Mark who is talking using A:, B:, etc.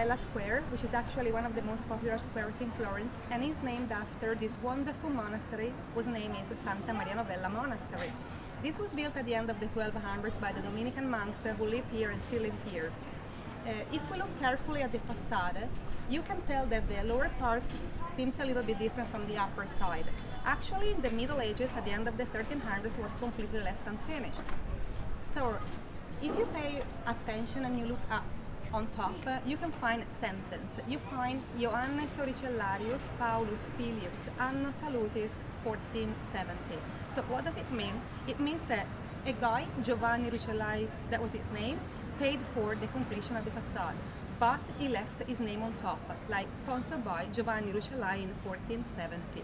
A: Novella Square, which is actually one of the most popular squares in Florence, and is named after this wonderful monastery whose name is Santa Maria Novella Monastery. This was built at the end of the 1200s by the Dominican monks who lived here and still live here. If we look carefully at the facade, you can tell that the lower part seems a little bit different from the upper side. Actually, in the Middle Ages, at the end of the 1300s, was completely left unfinished. So, if you pay attention and you look up on top, you can find a sentence. You find Ioannes Oricellarius Paulus Filius Anno Salutis 1470. So what does it mean? It means that a guy, Giovanni Rucellai, that was his name, paid for the completion of the facade, but he left his name on top, like sponsored by Giovanni Rucellai in 1470.